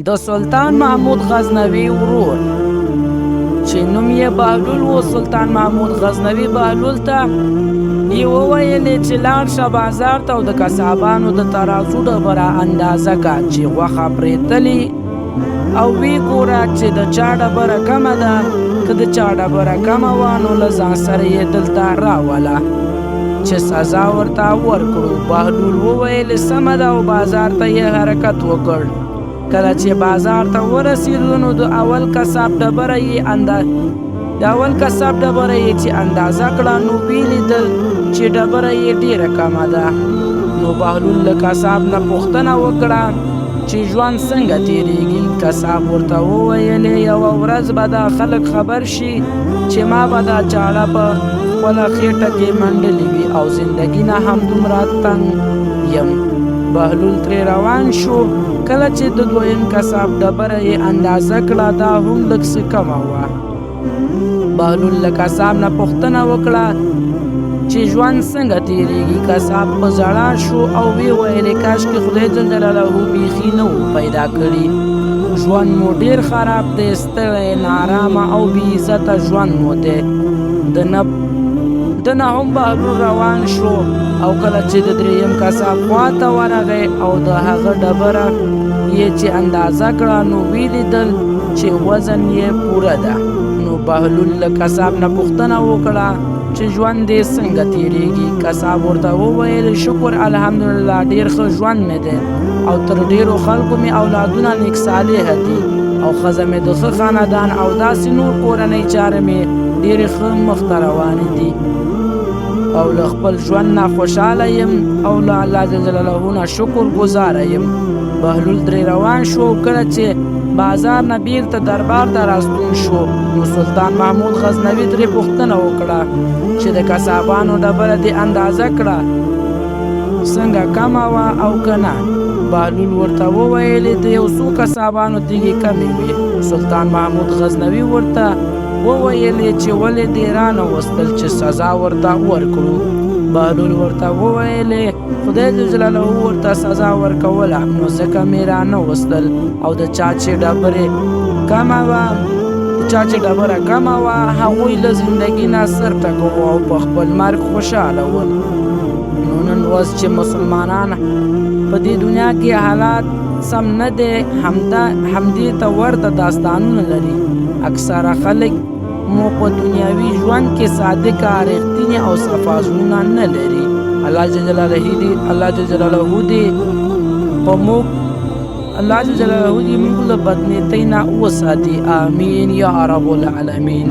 د سلطان محمود غزنوي ورور چې نوم یې بهلول و، سلطان محمود غزنوي بهلول ته یې وویلې چې لاړ شه بازار ته او د کسابانو د ترازو ډبره اندازه که چې غوښه پرې تلي او وی ګوره چې د چا ډبره کمه ده، که د چا ډبره کمه وه نو له ځان سره یې دلته راوله چې سزا ورته ورکړو. بهلول وویل سمه ده او بازار ته یې حرکت وکړ. کله چې بازار ته ورسېدو نو د اول کساب ډبره یې چې اندازه کړه نو ویې لیدل چې ډبره یې ډېره کمه ده. نو بهلول له کساب نه پوښتنه وکړه چې ژوند څنګه تېرېږي. کساب ورته وویلې یوه ورځ به دا خلک خبر شي چې ما به دا چاړه په خپله خېټه کې منډلې وي او زندګي نه همدومره تنګ یم. بهلول ترې روان شو. کله چې د دویم کساب ډبره یې اندازه کړه دا هم لږ څه کمه وه. بهلول له کساب نه پوښتنه وکړه چې ژوند څنګه تېرېږي. کساب په ژړا شو او ویې ویلې کاشکې خدای جل جلاله بیخي نه و پیدا کړي. ژوند مو ډېر خراب دی، ستړی، نارامه او بې عزته ژوند مو دی. د نه هم بهلول روان شو او کله چې د درېیم کساب خواته ورغی او د هغه ډبره یې چې اندازه کړه نو ویې لیدل چې وزن یې پوره ده. نو بهلول له کساب نه پوښتنه وکړه چې ژوند دې څنګه تېرېږي. کساب ورته وویل شکر الحمدلله ډېر ښه ژوند مې دی او تر ډېرو خلکو مې اولادونه نیک صالحه دي او ښځه مې د ښه خاندان او داسې نور کورنۍ چارې مې ډېرې ښه مخته روانې دي او له خپل ژوند نه خوشحاله یم او له الله جل جلاله نه شکر ګزاره یم. بهلول ترې روان شو. کله چې بازار نه بیرته دربار ته راستون شو نو سلطان محمود غزنوي ترې پوښتنه وکړه چې د کسابانو ډبره دې اندازه کړه څنګه کمه وه او که نه. بهلول ورته وویلې د یو څو کسابانو تیږې کمې وې. سلطان محمود غزنوي ورته وویلې چې ولې دې رانوستل چې سزا ورته ورکړو. بهلول ورته وویلې خدای جل جلاله ورته سزا ورکوله نو ځکه مې رانوستل او د چا چې ډبره کمه وه هغوی له زندګي نه سر ټکاوه او په خپل مرګ خوشحاله ول. نو نن ورځ چې مسلمانان په دې دنیا کې حالات سم نه دی همدې ته ورته داستانونه لري. اکثره خلک مو په دنیاوي ژوند کې صادقه، رښتینې او صفا زړونه نه لري. الله جل جلاله دې موږ له بدنیتۍ نه وساتي. آمین یا رب العالمین.